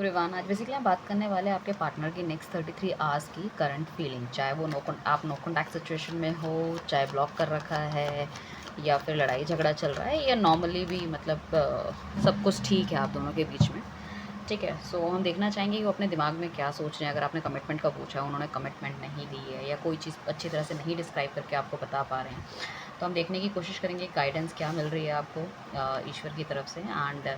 Everyone, आज basically हम बात करने वाले हैं आपके पार्टनर की नेक्स्ट 33 आवर्स की करंट फीलिंग। चाहे वो आप नो कॉन्टैक्ट सिचुएशन में हो, चाहे ब्लॉक कर रखा है या फिर लड़ाई झगड़ा चल रहा है या नॉर्मली भी मतलब सब कुछ ठीक है आप दोनों के बीच में। ठीक है, सो हम देखना चाहेंगे कि वो अपने दिमाग में क्या सोच रहे हैं। अगर आपने कमिटमेंट का पूछा है, उन्होंने कमिटमेंट नहीं दी है या कोई चीज़ अच्छी तरह से नहीं डिस्क्राइब करके आपको बता पा रहे हैं, तो हम देखने की कोशिश करेंगे गाइडेंस क्या मिल रही है आपको ईश्वर की तरफ से। एंड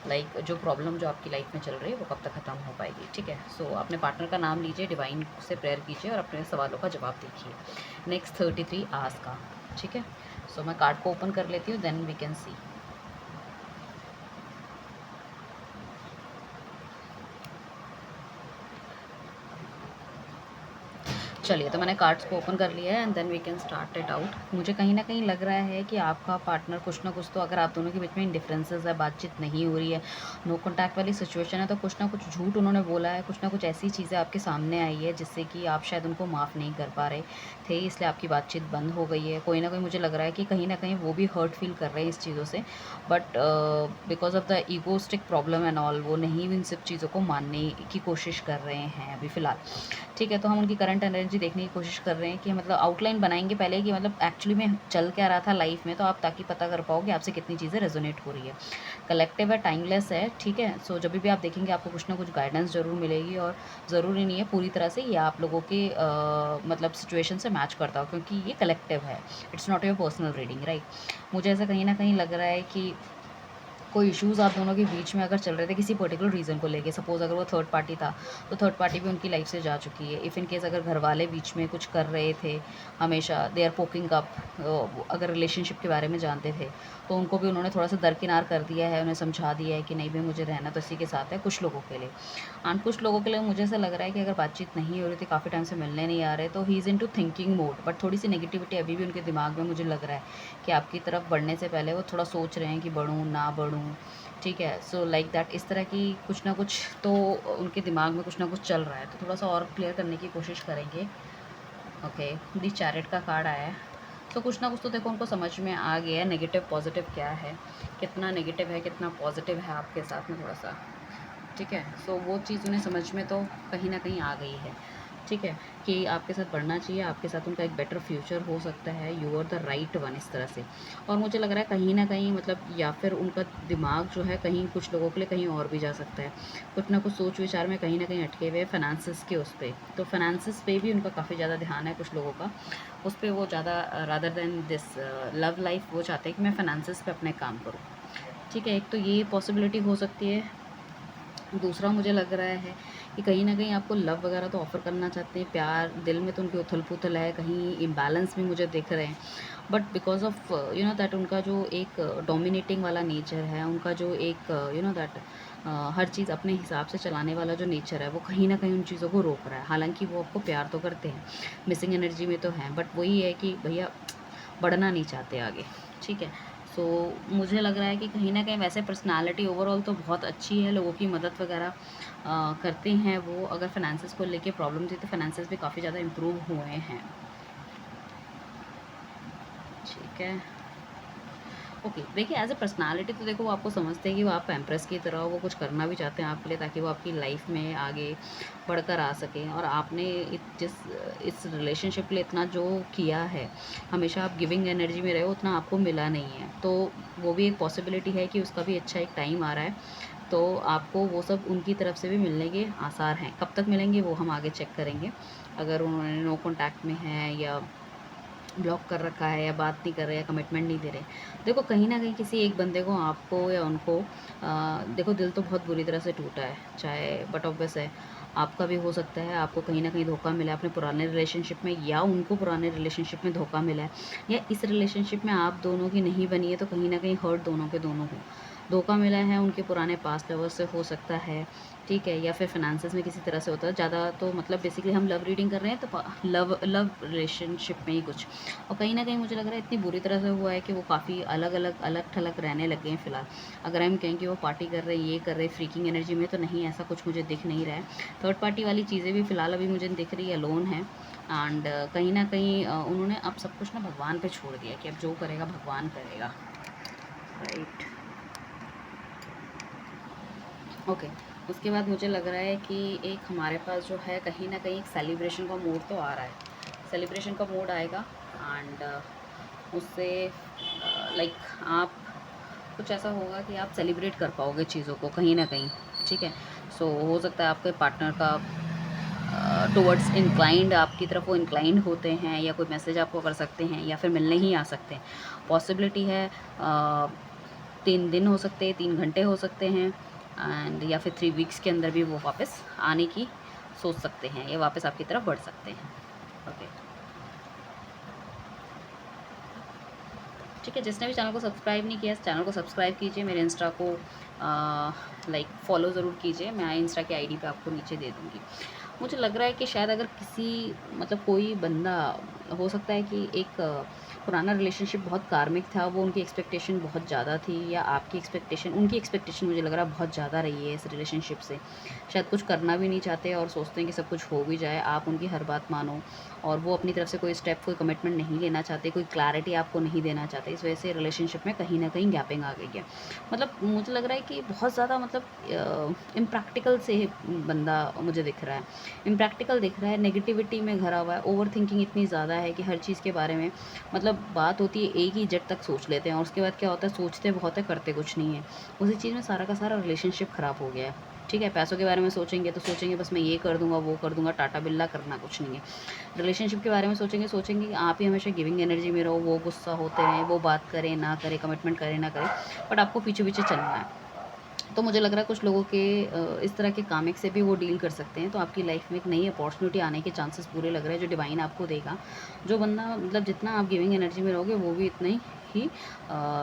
लाइक जो प्रॉब्लम जो आपकी लाइफ में चल रही है वो कब तक ख़त्म हो पाएगी। ठीक है, सो अपने पार्टनर का नाम लीजिए, डिवाइन से प्रेयर कीजिए और अपने सवालों का जवाब देखिए नेक्स्ट 33 आवर्स का। ठीक है, सो मैं कार्ड को ओपन कर लेती हूँ, देन वी कैन सी। चलिए, तो मैंने कार्ड्स को ओपन कर लिया है and then we can start it out. मुझे कहीं ना कहीं लग रहा है कि आपका पार्टनर कुछ ना कुछ तो, अगर आप दोनों के बीच में इंडिफरेंसेस है, बातचीत नहीं हो रही है, नो कॉन्टैक्ट वाली सिचुएशन है, तो कुछ ना कुछ झूठ उन्होंने बोला है, कुछ ना कुछ ऐसी चीज़ें आपके सामने आई है जिससे कि आप शायद उनको माफ़ नहीं कर पा रहे थे, इसलिए आपकी बातचीत बंद हो गई है। कोई ना कोई मुझे लग रहा है कि कहीं ना कहीं वो भी हर्ट फील कर रहे हैं इस चीज़ों से, but because of the egoistic problem and all, वो नहीं इन सब चीज़ों को मानने की कोशिश कर रहे हैं अभी फ़िलहाल। ठीक है, तो हम उनकी करंट एनर्जी देखने की कोशिश कर रहे हैं कि मतलब आउटलाइन बनाएंगे पहले कि मतलब एक्चुअली में चल क्या रहा था लाइफ में, तो आप ताकि पता कर पाओ कि आपसे कितनी चीज़ें रेजोनेट हो रही है। कलेक्टिव है, टाइमलेस है। ठीक है, सो जब भी आप देखेंगे आपको कुछ ना कुछ गाइडेंस ज़रूर मिलेगी, और ज़रूरी नहीं है पूरी तरह से ये आप लोगों के मतलब सिचुएशन से मैच करता हो, क्योंकि ये कलेक्टिव है, it's not your personal reading, right. मुझे ऐसा कहीं ना कहीं लग रहा है कि कोई इश्यूज़ आप दोनों के बीच में अगर चल रहे थे किसी पर्टिकुलर रीज़न को लेके, सपोज़ अगर वो थर्ड पार्टी था तो थर्ड पार्टी भी उनकी लाइफ से जा चुकी है। इफ़ इन केस अगर घर वाले बीच में कुछ कर रहे थे, हमेशा दे आर पोकिंग अप, अगर रिलेशनशिप के बारे में जानते थे तो उनको भी उन्होंने थोड़ा सा दरकिनार कर दिया है, उन्हें समझा दिया है कि नहीं भाई मुझे रहना तो इसी के साथ है कुछ लोगों के लिए। एंड कुछ लोगों के लिए मुझे ऐसा लग रहा है कि अगर बातचीत नहीं हो रही थी, काफ़ी टाइम से मिलने नहीं आ रहे, तो he is into thinking mode, but थोड़ी सी नेगेटिविटी अभी भी उनके दिमाग में मुझे लग रहा है कि आपकी तरफ बढ़ने से पहले वो थोड़ा सोच रहे हैं कि बढ़ूँ ना बढ़ूँ। ठीक है, सो लाइक दैट, इस तरह की कुछ ना कुछ तो उनके दिमाग में कुछ ना कुछ चल रहा है, तो थोड़ा सा और क्लियर करने की कोशिश करेंगे। ओके, दी चैरिट का कार्ड आया है, तो कुछ ना कुछ तो देखो उनको समझ में आ गया है नेगेटिव पॉजिटिव क्या है, कितना नेगेटिव है कितना पॉजिटिव है आपके साथ में थोड़ा सा। ठीक है, सो वो चीज़ उन्हें समझ में तो कहीं ना कहीं आ गई है। ठीक है, कि आपके साथ बढ़ना चाहिए, आपके साथ उनका एक बेटर फ्यूचर हो सकता है, you are the right one, इस तरह से। और मुझे लग रहा है कहीं ना कहीं मतलब, या फिर उनका दिमाग जो है कहीं कुछ लोगों के लिए कहीं और भी जा सकता है, कुछ ना कुछ सोच विचार में कहीं ना कहीं अटके हुए फाइनेंसिस के उस पर, तो फाइनेंसिस पे भी उनका काफ़ी ज़्यादा ध्यान है कुछ लोगों का, उस पर वो ज़्यादा rather than this love life, वो चाहते हैं कि मैं फाइनेंसिस पे अपने काम करूँ। ठीक है, एक तो ये पॉसिबिलिटी हो सकती है। दूसरा मुझे लग रहा है कि कहीं न कहीं आपको लव वगैरह तो ऑफ़र करना चाहते हैं, प्यार दिल में तो उनकी उथल-पुथल है, कहीं इम्बैलेंस भी मुझे दिख रहे हैं। But because of you know that, उनका जो एक डोमिनेटिंग वाला नेचर है, उनका जो एक यू नो दैट हर चीज़ अपने हिसाब से चलाने वाला जो नेचर है, वो कहीं न कहीं उन चीज़ों को रोक रहा है। हालाँकि वो आपको प्यार तो करते हैं, मिसिंग एनर्जी में तो हैं, बट वही है कि भैया बढ़ना नहीं चाहते आगे। ठीक है, सो मुझे लग रहा है कि कहीं न कहीं वैसे पर्सनैलिटी ओवरऑल तो बहुत अच्छी है, लोगों की मदद वगैरह करते हैं वो। अगर फाइनेंसेस को लेके प्रॉब्लम थी तो फाइनेंसेस भी काफ़ी ज़्यादा इम्प्रूव हुए हैं। ठीक है, ओके, देखिए एज़ अ पर्सनैलिटी तो देखो वो आपको समझते हैं कि वो आप एम्प्रेस की तरह हो, वो कुछ करना भी चाहते हैं आपके लिए ताकि वो आपकी लाइफ में आगे बढ़कर आ सकें। और आपने इस रिलेशनशिप के लिए इतना जो किया है, हमेशा आप गिविंग एनर्जी में रहे हो, उतना आपको मिला नहीं है, तो वो भी एक पॉसिबिलिटी है कि उसका भी अच्छा एक टाइम आ रहा है, तो आपको वो सब उनकी तरफ से भी मिलने के आसार हैं। कब तक मिलेंगे वो हम आगे चेक करेंगे। अगर उन्होंने नो कॉन्टैक्ट में है या ब्लॉक कर रखा है या बात नहीं कर रहे या कमिटमेंट नहीं दे रहे, देखो कहीं न कहीं किसी एक बंदे को, आपको या उनको देखो दिल तो बहुत बुरी तरह से टूटा है, चाहे बट ऑब्वियस है आपका भी हो सकता है, आपको कहीं न कहीं धोखा मिला है अपने पुराने रिलेशनशिप में, या उनको पुराने रिलेशनशिप में धोखा मिला है, या इस रिलेशनशिप में आप दोनों की नहीं बनी है, तो कहीं न कहीं हर्ट दोनों के दोनों हो। धोखा मिला है उनके पुराने पास्ट लवर्स से हो सकता है, ठीक है, या फिर फाइनेंसेस में किसी तरह से होता है ज़्यादा, तो मतलब बेसिकली हम लव रीडिंग कर रहे हैं, तो लव लव रिलेशनशिप में ही कुछ। और कहीं न कहीं मुझे लग रहा है इतनी बुरी तरह से हुआ है कि वो काफ़ी अलग-अलग, अलग-थलग रहने लग गए हैं फ़िलहाल। अगर हम कहें कि वो पार्टी कर रहे हैं, ये कर रहे हैं फ्रीकिंग एनर्जी में, तो नहीं, ऐसा कुछ मुझे दिख नहीं रहा है। थर्ड पार्टी वाली चीज़ें भी फ़िलहाल अभी मुझे दिख रही है, लोन है। एंड कहीं न कहीं उन्होंने अब सब कुछ ना भगवान पे छोड़ दिया कि अब जो करेगा भगवान करेगा, राइट। ओके, उसके बाद मुझे लग रहा है कि एक हमारे पास जो है कहीं ना कहीं एक सेलिब्रेशन का मूड तो आ रहा है, सेलिब्रेशन का मूड आएगा। एंड उससे लाइक आप कुछ ऐसा होगा कि आप सेलिब्रेट कर पाओगे चीज़ों को कहीं ना कहीं, ठीक है। सो हो सकता है आपके पार्टनर का टुवर्ड्स इंक्लाइंड, आपकी तरफ वो इंक्लाइंड होते हैं, या कोई मैसेज आपको कर सकते हैं, या फिर मिलने ही आ सकते हैं। पॉसिबिलिटी है 3 दिन हो सकते हैं, 3 घंटे हो सकते हैं, एंड या फिर 3 वीक्स के अंदर भी वो वापस आने की सोच सकते हैं, या वापस आपकी तरफ बढ़ सकते हैं। ओके, ठीक है। जिसने भी चैनल को सब्सक्राइब नहीं किया, इस चैनल को सब्सक्राइब कीजिए, मेरे इंस्टा को लाइक फॉलो ज़रूर कीजिए, मैं इंस्टा की आईडी पे आपको नीचे दे दूँगी। मुझे लग रहा है कि शायद अगर किसी मतलब कोई बंदा, हो सकता है कि एक पुराना रिलेशनशिप बहुत कार्मिक था, वो उनकी एक्सपेक्टेशन बहुत ज़्यादा थी, या आपकी एक्सपेक्टेशन, उनकी एक्सपेक्टेशन मुझे लग रहा है बहुत ज़्यादा रही है इस रिलेशनशिप से। शायद कुछ करना भी नहीं चाहते और सोचते हैं कि सब कुछ हो भी जाए, आप उनकी हर बात मानो, और वो अपनी तरफ से कोई स्टेप, कोई कमिटमेंट नहीं लेना चाहते, कोई क्लैरिटी आपको नहीं देना चाहते। इस वजह से रिलेशनशिप में कहीं ना कहीं गैपिंग आ गई है। मतलब मुझे लग रहा है कि बहुत ज़्यादा मतलब इम्प्रैक्टिकल से बंदा मुझे दिख रहा है, इम्प्रैक्टिकल दिख रहा है, नेगेटिविटी में घरा हुआ है, ओवर थिंकिंग इतनी ज़्यादा है कि हर चीज़ के बारे में, मतलब बात होती है एक ही जट तक सोच लेते हैं, और उसके बाद क्या होता है, सोचते बहुत है करते कुछ नहीं है। उसी चीज़ में सारा का सारा रिलेशनशिप ख़राब हो गया है, ठीक है। पैसों के बारे में सोचेंगे तो सोचेंगे बस मैं ये कर दूंगा, वो कर दूंगा, टाटा बिल्ला, करना कुछ नहीं है। रिलेशनशिप के बारे में सोचेंगे सोचेंगे कि आप ही हमेशा गिविंग एनर्जी में रहो, वो गुस्सा होते रहें, वो बात करें ना करें, कमिटमेंट करें ना करें, बट आपको पीछे पीछे चलना है। तो मुझे लग रहा है कुछ लोगों के इस तरह के कामिक से भी वो डील कर सकते हैं, तो आपकी लाइफ में एक नई अपॉर्चुनिटी आने के चांसेस पूरे लग रहे हैं, जो डिवाइन आपको देगा। जो बंदा मतलब जितना आप गिविंग एनर्जी में रहोगे, वो भी इतना ही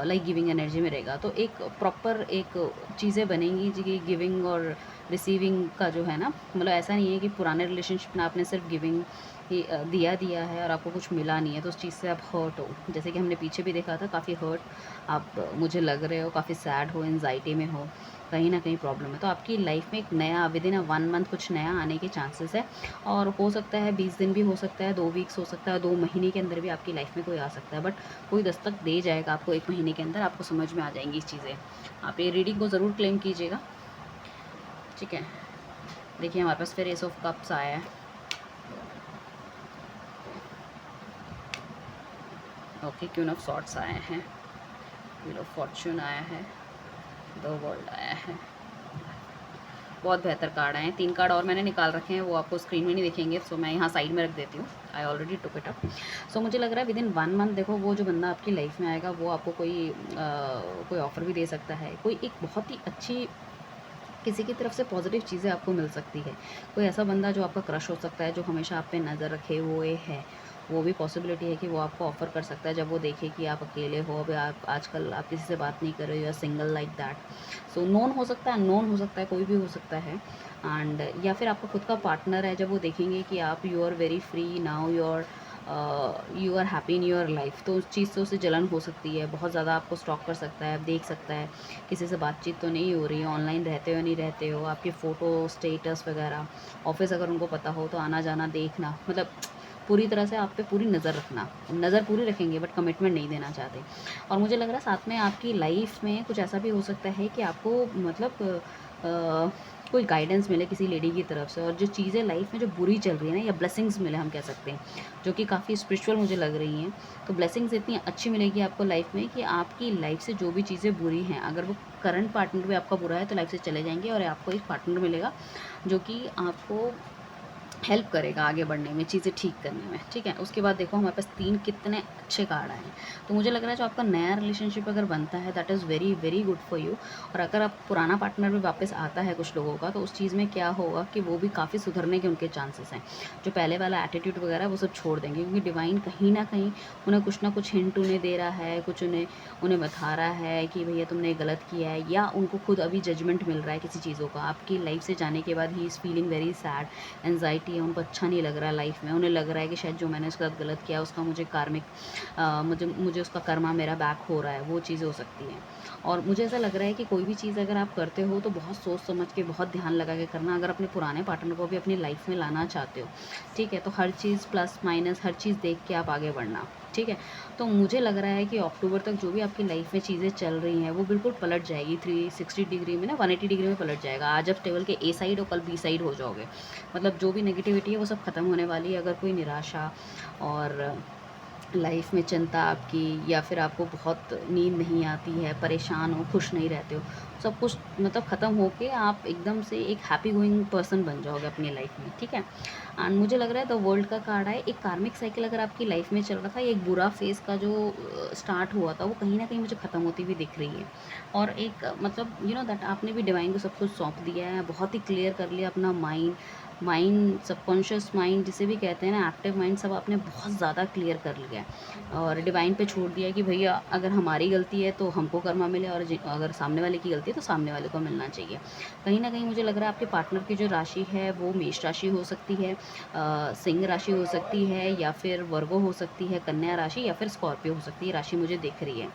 लाइक गिविंग एनर्जी में रहेगा। तो एक प्रॉपर एक चीज़ें बनेंगी जी, गिविंग और रिसीविंग का जो है ना, मतलब ऐसा नहीं है कि पुराने रिलेशनशिप में आपने सिर्फ गिविंग ही दिया दिया है और आपको कुछ मिला नहीं है, तो उस चीज़ से आप हर्ट हो। जैसे कि हमने पीछे भी देखा था, काफ़ी हर्ट आप मुझे लग रहे हो, काफ़ी सैड हो, एंजाइटी में हो, कहीं ना कहीं प्रॉब्लम है। तो आपकी लाइफ में एक नया विदिन 1 मंथ कुछ नया आने के चांसेस है, और हो सकता है 20 दिन भी हो सकता है, 2 वीक्स हो सकता है, 2 महीने के अंदर भी आपकी लाइफ में कोई आ सकता है, बट कोई दस्तक दे जाएगा आपको 1 महीने के अंदर, आपको समझ में आ जाएंगी चीज़ें। आप ये रीडिंग को ज़रूर क्लेम कीजिएगा, ठीक है। देखिए हमारे पास फिर एस ऑफ कप्स आया है, ओके, क्वीन ऑफ सॉर्ट्स आए हैं, व्हील ऑफ फॉर्च्यून आया है, द वर्ल्ड आया है। बहुत बेहतर कार्ड आए हैं। 3 कार्ड और मैंने निकाल रखे हैं, वो आपको स्क्रीन में नहीं दिखेंगे, सो मैं यहाँ साइड में रख देती हूँ। I already took it up. So मुझे लग रहा है विदिन 1 मंथ देखो, वो जो बंदा आपकी लाइफ में आएगा, वो आपको कोई ऑफ़र भी दे सकता है, कोई एक बहुत ही अच्छी किसी की तरफ से पॉजिटिव चीज़ें आपको मिल सकती है। कोई ऐसा बंदा जो आपका क्रश हो सकता है, जो हमेशा आप पे नज़र रखे हुए है, वो भी पॉसिबिलिटी है कि वो आपको ऑफ़र कर सकता है, जब वो देखे कि आप अकेले हो, अभी आप आजकल आप किसी से बात नहीं कर रहे हो, या single like that. So known हो सकता है, अननोन हो सकता है, कोई भी हो सकता है। एंड या फिर आपका खुद का पार्टनर है, जब वो देखेंगे कि आप you are very free now, you are happy in your life, तो उस चीज़ से उसे जलन हो सकती है, बहुत ज़्यादा आपको स्टॉक कर सकता है, देख सकता है किसी से बातचीत तो नहीं हो रही है, ऑनलाइन रहते हो नहीं रहते हो, आपकी फ़ोटो स्टेटस वगैरह, ऑफिस अगर उनको पता हो तो आना जाना देखना, मतलब पूरी तरह से आप पे पूरी नज़र रखना, नज़र पूरी रखेंगे बट कमिटमेंट नहीं देना चाहते। और मुझे लग रहा है साथ में आपकी लाइफ में कुछ ऐसा भी हो सकता है कि आपको मतलब कोई गाइडेंस मिले किसी लेडी की तरफ से, और जो चीज़ें लाइफ में जो बुरी चल रही है ना, या ब्लेसिंग्स मिले हम कह सकते हैं, जो कि काफ़ी स्पिरिचुअल मुझे लग रही हैं। तो ब्लेसिंग्स इतनी अच्छी मिलेगी आपको लाइफ में कि आपकी लाइफ से जो भी चीज़ें बुरी हैं, अगर वो करंट पार्टनर भी आपका बुरा है, तो लाइफ से चले जाएंगे, और आपको एक पार्टनर मिलेगा जो कि आपको हेल्प करेगा आगे बढ़ने में, चीज़ें ठीक करने में, ठीक है। उसके बाद देखो हमारे पास 3 कितने अच्छे कार्ड आए हैं। तो मुझे लग रहा है जो आपका नया रिलेशनशिप अगर बनता है, that is very very good for you. और अगर आप पुराना पार्टनर भी वापस आता है कुछ लोगों का, तो उस चीज़ में क्या होगा कि वो भी काफ़ी सुधरने के उनके चांसेस हैं। जो पहले वाला एटीट्यूड वगैरह वो सब छोड़ देंगे, क्योंकि डिवाइन कहीं ना कहीं उन्हें कुछ ना कुछ हिंट उन्हें दे रहा है, कुछ उन्हें उन्हें बता रहा है कि भैया तुमने गलत किया है, या उनको खुद अभी जजमेंट मिल रहा है किसी चीज़ों का। आपकी लाइफ से जाने के बाद he is feeling very sad, anxiety है, उनको अच्छा नहीं लग रहा है लाइफ में, उन्हें लग रहा है कि शायद जो मैंने उसके साथ गलत किया उसका मुझे कार्मिक मुझे मुझे उसका कर्मा मेरा बैक हो रहा है, वो चीज़ें हो सकती हैं। और मुझे ऐसा लग रहा है कि कोई भी चीज़ अगर आप करते हो तो बहुत सोच समझ के, बहुत ध्यान लगा के करना, अगर अपने पुराने पार्टनर को भी अपनी लाइफ में लाना चाहते हो, ठीक है, तो हर चीज़ प्लस माइनस हर चीज़ देख के आप आगे बढ़ना। ठीक है? तो मुझे लग रहा है कि अक्टूबर तक जो भी आपकी लाइफ में चीज़ें चल रही हैं, वो बिल्कुल पलट जाएगी 360 डिग्री में ना, 180 डिग्री में पलट जाएगा। आज आप स्टेबल के ए साइड हो, कल बी साइड हो जाओगे। मतलब जो भी नेगेटिविटी है वो सब खत्म होने वाली है। अगर कोई निराशा और लाइफ में चिंता आपकी, या फिर आपको बहुत नींद नहीं आती है, परेशान हो, खुश नहीं रहते हो, सब कुछ मतलब ख़त्म होके आप एकदम से एक हैप्पी गोइंग पर्सन बन जाओगे अपनी लाइफ में, ठीक है? एंड मुझे लग रहा है द वर्ल्ड का कार्ड है, एक कार्मिक साइकिल अगर आपकी लाइफ में चल रहा था, एक बुरा फेज़ का जो स्टार्ट हुआ था, वो कहीं न कहीं मुझे ख़त्म होती हुई दिख रही है। और एक मतलब दैट आपने भी डिवाइन को सब कुछ सौंप दिया है, बहुत ही क्लियर कर लिया अपना माइंड, सबकॉन्शियस माइंड जिसे भी कहते हैं ना, एक्टिव माइंड, सब आपने बहुत ज़्यादा क्लियर कर लिया है और डिवाइन पे छोड़ दिया है कि भैया अगर हमारी गलती है तो हमको कर्मा मिले, और अगर सामने वाले की गलती है तो सामने वाले को मिलना चाहिए। कहीं ना कहीं मुझे लग रहा है आपके पार्टनर की जो राशि है वो मेष राशि हो सकती है, सिंह राशि हो सकती है, या फिर वर्गो हो सकती है, कन्या राशि, या फिर स्कॉर्पियो हो सकती है। राशि मुझे दिख रही है।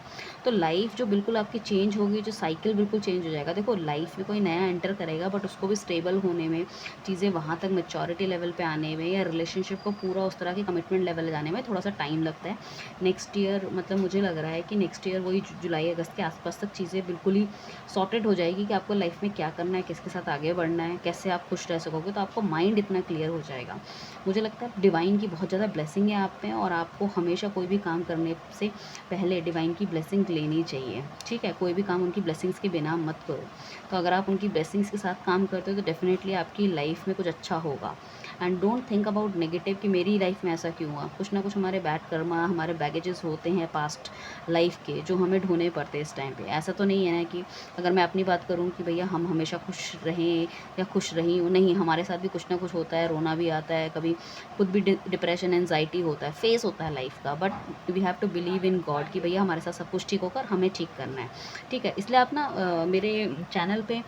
तो लाइफ जो बिल्कुल आपकी चेंज होगी, जो साइकिल बिल्कुल चेंज हो जाएगा। देखो, लाइफ में कोई नया एंटर करेगा, बट उसको भी स्टेबल होने में, चीज़ें वहाँ तक मैच्योरिटी लेवल पे आने में, या रिलेशनशिप को पूरा उस तरह की कमिटमेंट लेवल जाने में थोड़ा सा टाइम लगता है। नेक्स्ट ईयर, मतलब मुझे लग रहा है कि नेक्स्ट ईयर वही जुलाई अगस्त के आसपास तक चीज़ें बिल्कुल ही सॉर्टेड हो जाएगी कि आपको लाइफ में क्या करना है, किसके साथ आगे बढ़ना है, कैसे आप खुश रह सकोगे। तो आपको माइंड इतना क्लियर हो जाएगा। मुझे लगता है डिवाइन की बहुत ज़्यादा ब्लेसिंग है आप पे, और आपको हमेशा कोई भी काम करने से पहले डिवाइन की ब्लेसिंग लेनी चाहिए, ठीक है? कोई भी काम उनकी ब्लेसिंग्स के बिना मत करो। तो अगर आप उनकी ब्लेसिंग्स के साथ काम करते हो तो डेफिनेटली आपकी लाइफ में कुछ अच्छा होगा। And don't think about negative कि मेरी लाइफ में ऐसा क्यों हुआ। कुछ ना कुछ हमारे बैड कर्मा, हमारे बैगेजेस होते हैं पास्ट लाइफ के, जो हमें ढूंढने पड़ते हैं इस टाइम पे। ऐसा तो नहीं है ना कि अगर मैं अपनी बात करूँ कि भैया हम हमेशा खुश रहें या खुश रही हूँ, नहीं, हमारे साथ भी कुछ ना कुछ होता है, रोना भी आता है, कभी खुद भी डिप्रेशन, एनजाइटी होता है, फेस होता है लाइफ का। But we have to believe in God कि भैया हमारे साथ सब कुछ ठीक होकर हमें ठीक करना है, ठीक है? इसलिए आप ना मेरे चैनल पे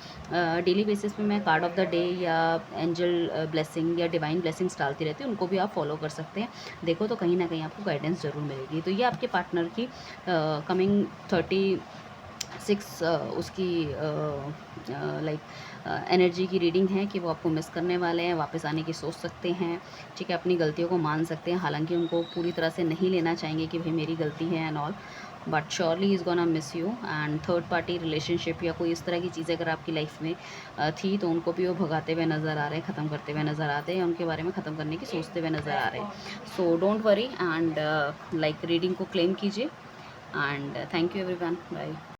डेली बेसिस पे मैं कार्ड ऑफ द डे या एंजल ब्लेसिंग या डिवाइन ब्लेसिंग्स डालती रहती हूँ, उनको भी आप फॉलो कर सकते हैं। देखो तो कहीं ना कहीं आपको गाइडेंस ज़रूर मिलेगी। तो ये आपके पार्टनर की कमिंग 36 उसकी लाइक एनर्जी की रीडिंग है कि वो आपको मिस करने वाले हैं, वापस आने की सोच सकते हैं, ठीक है? अपनी गलतियों को मान सकते हैं, हालांकि उनको पूरी तरह से नहीं लेना चाहेंगे कि भाई मेरी गलती है and all, but surely is gonna miss you. And third party relationship या कोई इस तरह की चीज़ें अगर आपकी लाइफ में थी, तो उनको भी वो भगाते हुए नज़र आ रहे हैं, ख़त्म करते हुए नज़र आते हैं, उनके बारे में ख़त्म करने की सोचते हुए नज़र आ रहे हैं। So don't worry and like reading को क्लेम कीजिए। And thank you everyone, bye.